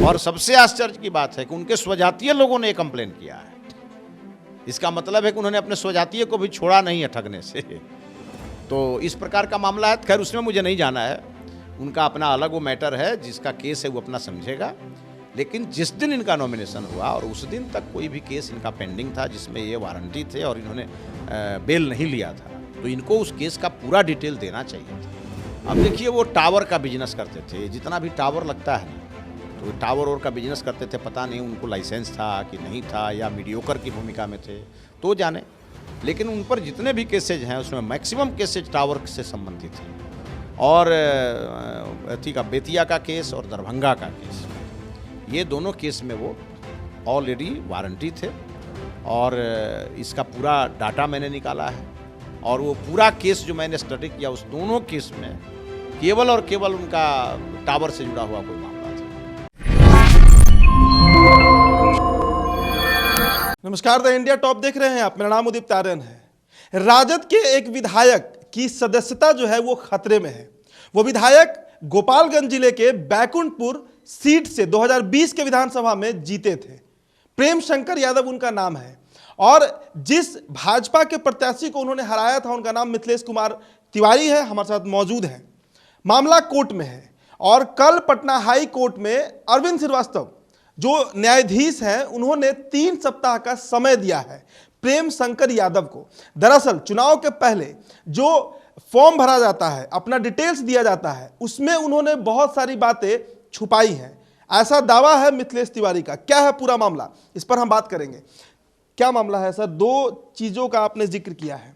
और सबसे आश्चर्य की बात है कि उनके स्वजातीय लोगों ने कंप्लेन किया है। इसका मतलब है कि उन्होंने अपने स्वजातीय को भी छोड़ा नहीं है ठगने से। तो इस प्रकार का मामला है। खैर उसमें मुझे नहीं जाना है, उनका अपना अलग वो मैटर है, जिसका केस है वो अपना समझेगा। लेकिन जिस दिन इनका नॉमिनेशन हुआ और उस दिन तक कोई भी केस इनका पेंडिंग था जिसमें ये वारंटी थे और इन्होंने बेल नहीं लिया था, तो इनको उस केस का पूरा डिटेल देना चाहिए था। अब देखिए, वो टावर का बिजनेस करते थे, जितना भी टावर लगता है ना, तो टावर और का बिजनेस करते थे। पता नहीं उनको लाइसेंस था कि नहीं था, या मीडियोकर की भूमिका में थे, तो जाने। लेकिन उन पर जितने भी केसेज हैं उसमें मैक्सिमम केसेज टावर से संबंधित हैं। और अथी का बेतिया का केस और दरभंगा का केस, ये दोनों केस में वो ऑलरेडी वारंटी थे। और इसका पूरा डाटा मैंने निकाला है, और वो पूरा केस जो मैंने स्टडी किया, उस दोनों केस में केवल और केवल उनका टावर से जुड़ा हुआ कोई मामला था। नमस्कार, द इंडिया टॉप देख रहे हैं आप। मेरा नाम उदित आर्यन है। राजद के एक विधायक की सदस्यता जो है वो खतरे में है। वो विधायक गोपालगंज जिले के बैकुंठपुर सीट से 2020 के विधानसभा में जीते थे। प्रेम शंकर यादव उनका नाम है, और जिस भाजपा के प्रत्याशी को उन्होंने हराया था उनका नाम मिथिलेश कुमार तिवारी है, हमारे साथ मौजूद है। मामला कोर्ट में है, और कल पटना हाई कोर्ट में अरविंद श्रीवास्तव जो न्यायाधीश हैं, उन्होंने 3 सप्ताह का समय दिया है प्रेम शंकर यादव को। दरअसल चुनाव के पहले जो फॉर्म भरा जाता है, अपना डिटेल्स दिया जाता है, उसमें उन्होंने बहुत सारी बातें छुपाई हैं, ऐसा दावा है मिथिलेश तिवारी का। क्या है पूरा मामला, इस पर हम बात करेंगे। क्या मामला है सर? 2 चीजों का आपने जिक्र किया है।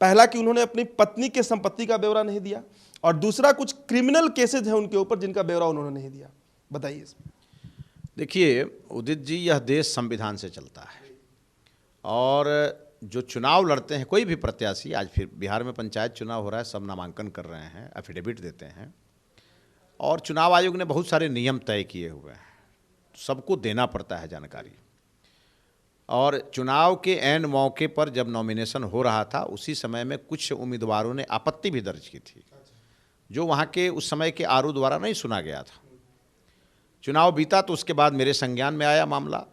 पहला कि उन्होंने अपनी पत्नी के संपत्ति का ब्यौरा नहीं दिया, और दूसरा कुछ क्रिमिनल केसेज हैं उनके ऊपर जिनका ब्यौरा उन्होंने नहीं दिया। बताइए इसमें। देखिए उदित जी, यह देश संविधान से चलता है, और जो चुनाव लड़ते हैं कोई भी प्रत्याशी, आज फिर बिहार में पंचायत चुनाव हो रहा है, सब नामांकन कर रहे हैं, एफिडेविट देते हैं, और चुनाव आयोग ने बहुत सारे नियम तय किए हुए हैं, सबको देना पड़ता है जानकारी। और चुनाव के ऐन मौके पर जब नॉमिनेशन हो रहा था, उसी समय में कुछ उम्मीदवारों ने आपत्ति भी दर्ज की थी, जो वहाँ के उस समय के आरओ द्वारा नहीं सुना गया था। चुनाव बीता तो उसके बाद मेरे संज्ञान में आया मामला।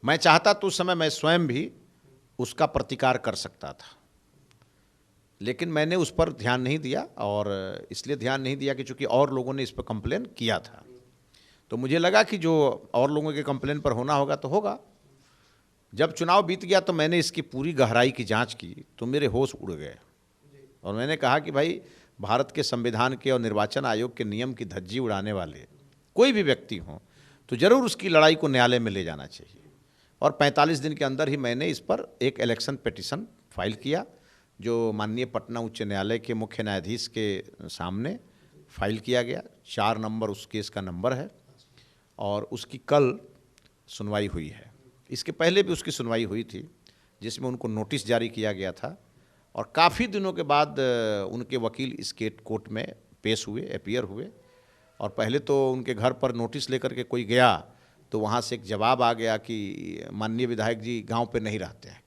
मैं चाहता तो उस समय मैं स्वयं भी उसका प्रतिकार कर सकता था, लेकिन मैंने उस पर ध्यान नहीं दिया, और इसलिए ध्यान नहीं दिया कि चूंकि और लोगों ने इस पर कंप्लेन किया था, तो मुझे लगा कि जो और लोगों के कंप्लेन पर होना होगा तो होगा। जब चुनाव बीत गया तो मैंने इसकी पूरी गहराई की जांच की, तो मेरे होश उड़ गए, और मैंने कहा कि भाई, भारत के संविधान के और निर्वाचन आयोग के नियम की धज्जी उड़ाने वाले कोई भी व्यक्ति हो तो जरूर उसकी लड़ाई को न्यायालय में ले जाना चाहिए। और 45 दिन के अंदर ही मैंने इस पर एक इलेक्शन पिटीशन फाइल किया, जो माननीय पटना उच्च न्यायालय के मुख्य न्यायाधीश के सामने फाइल किया गया। 4 नंबर उस केस का नंबर है, और उसकी कल सुनवाई हुई है। इसके पहले भी उसकी सुनवाई हुई थी, जिसमें उनको नोटिस जारी किया गया था, और काफ़ी दिनों के बाद उनके वकील इस कोर्ट में पेश हुए, अपीयर हुए। और पहले तो उनके घर पर नोटिस लेकर के कोई गया तो वहाँ से एक जवाब आ गया कि माननीय विधायक जी गांव पे नहीं रहते हैं।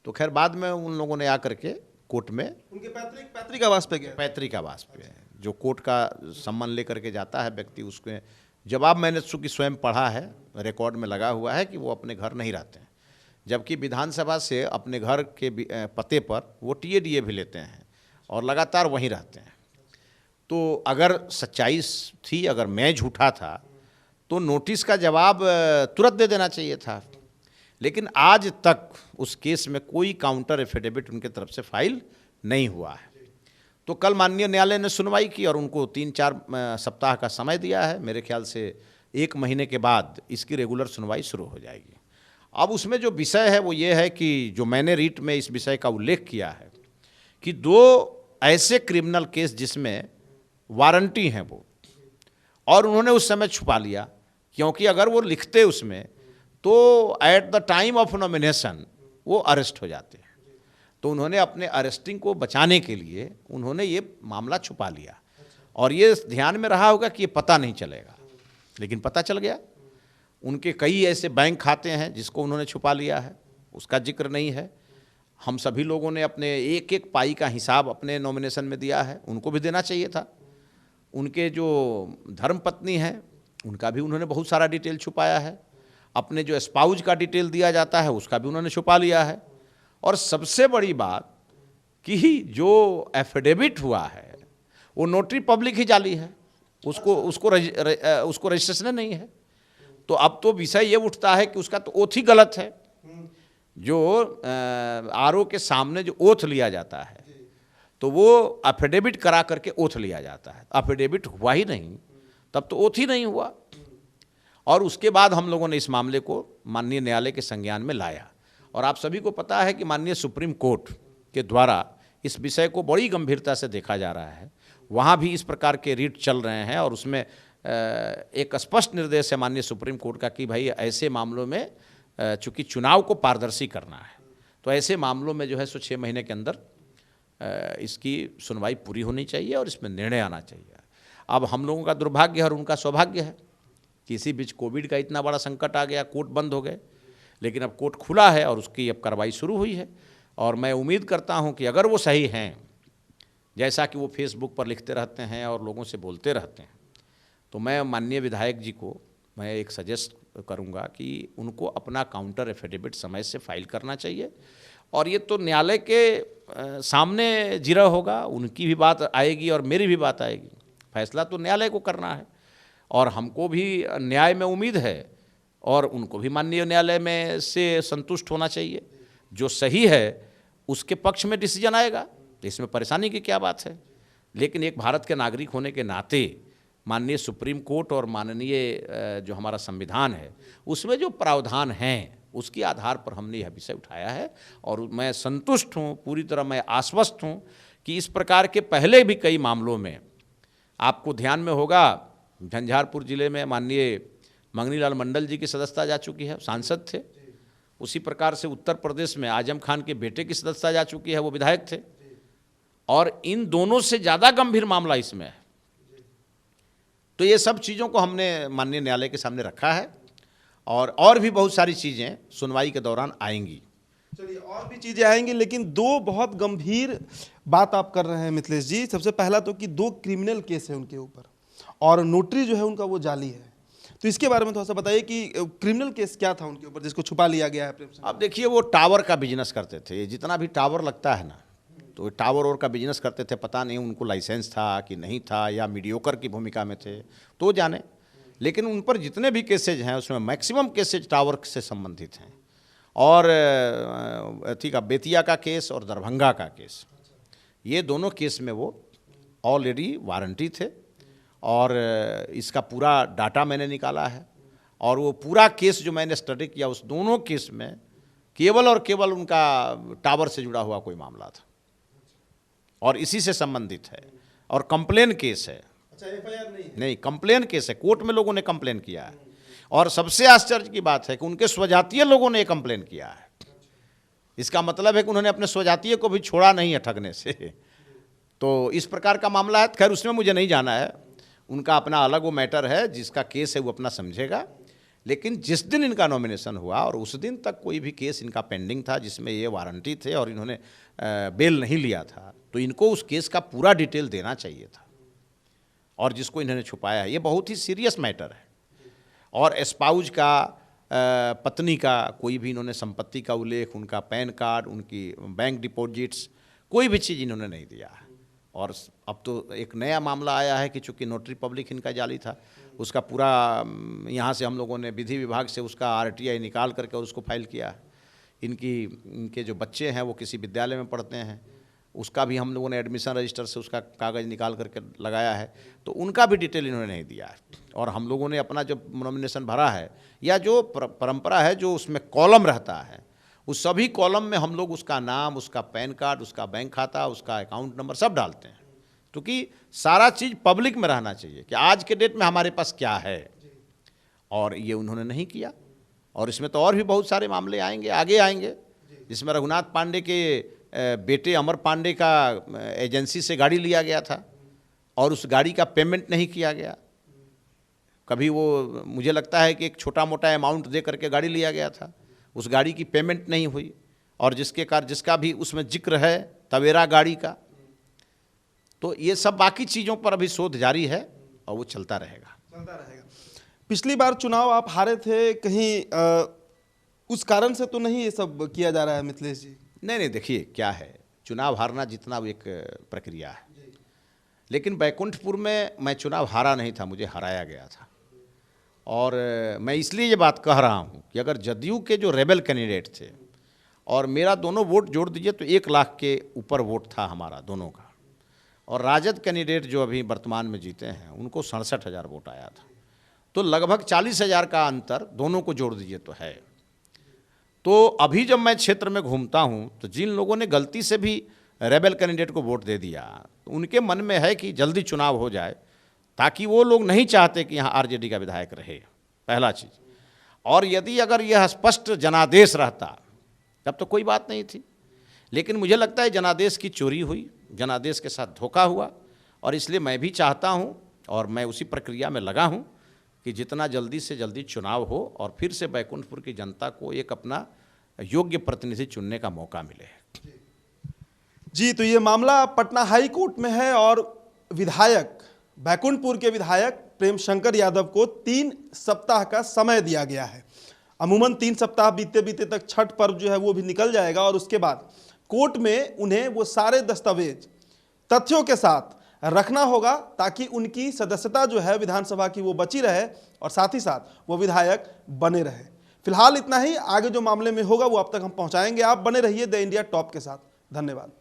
तो खैर बाद में उन लोगों ने आकर के कोर्ट में उनके पैतृक आवास पे गए। पैतृक आवास पे जो कोर्ट का सम्मान लेकर के जाता है व्यक्ति, उसके जवाब मैंने चूँकि स्वयं पढ़ा है, रिकॉर्ड में लगा हुआ है कि वो अपने घर नहीं रहते हैं, जबकि विधानसभा से अपने घर के पते पर वो टीएडीए भी लेते हैं और लगातार वहीं रहते हैं। तो अगर सच्चाई थी, अगर मैं झूठा था, तो नोटिस का जवाब तुरंत दे देना चाहिए था। लेकिन आज तक उस केस में कोई काउंटर एफिडेविट उनके तरफ से फाइल नहीं हुआ है। तो कल माननीय न्यायालय ने सुनवाई की, और उनको 3-4 सप्ताह का समय दिया है। मेरे ख्याल से 1 महीने के बाद इसकी रेगुलर सुनवाई शुरू हो जाएगी। अब उसमें जो विषय है वो ये है कि जो मैंने रीट में इस विषय का उल्लेख किया है कि 2 ऐसे क्रिमिनल केस जिसमें वारंटी हैं वो, और उन्होंने उस समय छुपा लिया, क्योंकि अगर वो लिखते उसमें तो at the time of nomination वो अरेस्ट हो जाते हैं। तो उन्होंने अपने अरेस्टिंग को बचाने के लिए उन्होंने ये मामला छुपा लिया, और ये ध्यान में रहा होगा कि ये पता नहीं चलेगा, लेकिन पता चल गया। उनके कई ऐसे बैंक खाते हैं जिसको उन्होंने छुपा लिया है, उसका जिक्र नहीं है। हम सभी लोगों ने अपने एक एक पाई का हिसाब अपने नॉमिनेशन में दिया है, उनको भी देना चाहिए था। उनके जो धर्मपत्नी हैं उनका भी उन्होंने बहुत सारा डिटेल छुपाया है। अपने जो स्पाउज का डिटेल दिया जाता है उसका भी उन्होंने छुपा लिया है। और सबसे बड़ी बात कि जो एफिडेविट हुआ है वो नोटरी पब्लिक ही जाली है, उसको रजिस्ट्रेशन नहीं है। तो अब तो विषय ये उठता है कि उसका तो ओथ ही गलत है। जो आरओ के सामने जो ओथ लिया जाता है तो वो एफिडेविट करा करके ओथ लिया जाता है। एफिडेविट हुआ ही नहीं, तब तो ओथ ही नहीं हुआ। और उसके बाद हम लोगों ने इस मामले को माननीय न्यायालय के संज्ञान में लाया। और आप सभी को पता है कि माननीय सुप्रीम कोर्ट के द्वारा इस विषय को बड़ी गंभीरता से देखा जा रहा है। वहाँ भी इस प्रकार के रीट चल रहे हैं और उसमें एक स्पष्ट निर्देश है माननीय सुप्रीम कोर्ट का कि भाई ऐसे मामलों में चूंकि चुनाव को पारदर्शी करना है तो ऐसे मामलों में जो है सो 6 महीने के अंदर इसकी सुनवाई पूरी होनी चाहिए और इसमें निर्णय आना चाहिए। अब हम लोगों का दुर्भाग्य है और उनका सौभाग्य है कि इसी बीच कोविड का इतना बड़ा संकट आ गया, कोर्ट बंद हो गए, लेकिन अब कोर्ट खुला है और उसकी अब कार्रवाई शुरू हुई है। और मैं उम्मीद करता हूं कि अगर वो सही हैं, जैसा कि वो फेसबुक पर लिखते रहते हैं और लोगों से बोलते रहते हैं, तो मैं माननीय विधायक जी को मैं एक सजेस्ट करूंगा कि उनको अपना काउंटर एफिडेविट समय से फाइल करना चाहिए। और ये तो न्यायालय के सामने जिरा होगा, उनकी भी बात आएगी और मेरी भी बात आएगी। फैसला तो न्यायालय को करना है और हमको भी न्याय में उम्मीद है और उनको भी माननीय न्यायालय में से संतुष्ट होना चाहिए। जो सही है उसके पक्ष में डिसीजन आएगा, इसमें परेशानी की क्या बात है। लेकिन एक भारत के नागरिक होने के नाते माननीय सुप्रीम कोर्ट और माननीय जो हमारा संविधान है उसमें जो प्रावधान हैं उसके आधार पर हमने यह विषय उठाया है। और मैं संतुष्ट हूँ, पूरी तरह मैं आश्वस्त हूँ कि इस प्रकार के पहले भी कई मामलों में आपको ध्यान में होगा, झंझारपुर जिले में माननीय मंगनीलाल मंडल जी की सदस्यता जा चुकी है, सांसद थे। उसी प्रकार से उत्तर प्रदेश में आजम खान के बेटे की सदस्यता जा चुकी है, वो विधायक थे। और इन दोनों से ज़्यादा गंभीर मामला इसमें है। तो ये सब चीज़ों को हमने माननीय न्यायालय के सामने रखा है और भी बहुत सारी चीज़ें सुनवाई के दौरान आएंगी। चलिए, और भी चीज़ें आएंगी, लेकिन दो बहुत गंभीर बात आप कर रहे हैं मिथिलेश जी। सबसे पहला तो कि 2 क्रिमिनल केस है उनके ऊपर और नोटरी जो है उनका वो जाली है। तो इसके बारे में थोड़ा सा बताइए कि क्रिमिनल केस क्या था उनके ऊपर जिसको छुपा लिया गया है प्रेम सिंह? अब देखिए, वो टावर का बिजनेस करते थे। जितना भी टावर लगता है ना, तो टावर और का बिजनेस करते थे। पता नहीं उनको लाइसेंस था कि नहीं था या मीडियोकर की भूमिका में थे, तो जाने। लेकिन उन पर जितने भी केसेज हैं उसमें मैक्सिमम केसेज टावर से संबंधित हैं। और अथी का बेतिया का केस और दरभंगा का केस, ये दोनों केस में वो ऑलरेडी वारंटी थे। और इसका पूरा डाटा मैंने निकाला है और वो पूरा केस जो मैंने स्टडी किया, उस दोनों केस में केवल और केवल उनका टावर से जुड़ा हुआ कोई मामला था और इसी से संबंधित है। और कंप्लेन केस है। अच्छा, एफआईआर नहीं है? नहीं, कंप्लेन केस है। कोर्ट में लोगों ने कंप्लेन किया है। और सबसे आश्चर्य की बात है कि उनके स्वजातीय लोगों ने कंप्लेन किया है। इसका मतलब है कि उन्होंने अपने स्वजातीय को भी छोड़ा नहीं है ठगने से। तो इस प्रकार का मामला है। खैर, उसमें मुझे नहीं जाना है, उनका अपना अलग वो मैटर है, जिसका केस है वो अपना समझेगा। लेकिन जिस दिन इनका नॉमिनेशन हुआ और उस दिन तक कोई भी केस इनका पेंडिंग था जिसमें ये वारंटी थे और इन्होंने बेल नहीं लिया था, तो इनको उस केस का पूरा डिटेल देना चाहिए था। और जिसको इन्होंने छुपाया है, ये बहुत ही सीरियस मैटर है। और स्पाउज का, पत्नी का कोई भी इन्होंने संपत्ति का उल्लेख, उनका पैन कार्ड, उनकी बैंक डिपॉजिट्स, कोई भी चीज़ इन्होंने नहीं दिया है। और अब तो एक नया मामला आया है कि चूँकि नोटरी पब्लिक इनका जाली था, उसका पूरा यहाँ से हम लोगों ने विधि विभाग से उसका RTI निकाल करके उसको फाइल किया है। इनके जो बच्चे हैं वो किसी विद्यालय में पढ़ते हैं, उसका भी हम लोगों ने एडमिशन रजिस्टर से उसका कागज़ निकाल करके लगाया है। तो उनका भी डिटेल इन्होंने नहीं दिया है। और हम लोगों ने अपना जो नॉमिनेशन भरा है या जो परंपरा है, जो उसमें कॉलम रहता है, उस सभी कॉलम में हम लोग उसका नाम, उसका पैन कार्ड, उसका बैंक खाता, उसका अकाउंट नंबर सब डालते हैं, क्योंकि सारा चीज़ पब्लिक में रहना चाहिए कि आज के डेट में हमारे पास क्या है। और ये उन्होंने नहीं किया। और इसमें तो और भी बहुत सारे मामले आएंगे, आगे आएंगे, जिसमें रघुनाथ पांडे के बेटे अमर पांडे का एजेंसी से गाड़ी लिया गया था और उस गाड़ी का पेमेंट नहीं किया गया। कभी वो, मुझे लगता है कि एक छोटा मोटा अमाउंट दे करके गाड़ी लिया गया था, उस गाड़ी की पेमेंट नहीं हुई। और जिसका भी उसमें जिक्र है तवेरा गाड़ी का। तो ये सब बाकी चीज़ों पर अभी शोध जारी है और वो चलता रहेगा। पिछली बार चुनाव आप हारे थे, कहीं उस कारण से तो नहीं ये सब किया जा रहा है मिथिलेश जी? नहीं नहीं, देखिए क्या है, चुनाव हारना जीतना वो एक प्रक्रिया है, लेकिन बैकुंठपुर में मैं चुनाव हारा नहीं था, मुझे हराया गया था। और मैं इसलिए ये बात कह रहा हूँ कि अगर जदयू के जो रेबल कैंडिडेट थे और मेरा दोनों वोट जोड़ दीजिए तो 1 लाख के ऊपर वोट था हमारा दोनों का, और राजद कैंडिडेट जो अभी वर्तमान में जीते हैं उनको 67,000 वोट आया था, तो लगभग 40,000 का अंतर दोनों को जोड़ दीजिए तो है। तो अभी जब मैं क्षेत्र में घूमता हूँ तो जिन लोगों ने गलती से भी रेबल कैंडिडेट को वोट दे दिया, तो उनके मन में है कि जल्दी चुनाव हो जाए, ताकि वो लोग नहीं चाहते कि यहाँ आरजेडी का विधायक रहे, पहला चीज़। और यदि अगर यह स्पष्ट जनादेश रहता तब तो कोई बात नहीं थी, लेकिन मुझे लगता है जनादेश की चोरी हुई, जनादेश के साथ धोखा हुआ, और इसलिए मैं भी चाहता हूँ और मैं उसी प्रक्रिया में लगा हूँ कि जितना जल्दी से जल्दी चुनाव हो और फिर से बैकुंठपुर की जनता को एक अपना योग्य प्रतिनिधि चुनने का मौका मिले। जी, तो ये मामला पटना हाई कोर्ट में है और विधायक, बैकुंठपुर के विधायक प्रेम शंकर यादव को 3 सप्ताह का समय दिया गया है। अमूमन 3 सप्ताह बीते बीते तक छठ पर्व जो है वो भी निकल जाएगा, और उसके बाद कोर्ट में उन्हें वो सारे दस्तावेज तथ्यों के साथ रखना होगा, ताकि उनकी सदस्यता जो है विधानसभा की वो बची रहे और साथ ही साथ वो विधायक बने रहे। फिलहाल इतना ही, आगे जो मामले में होगा वो अब तक हम पहुंचाएंगे। आप बने रहिए द इंडिया टॉप के साथ। धन्यवाद।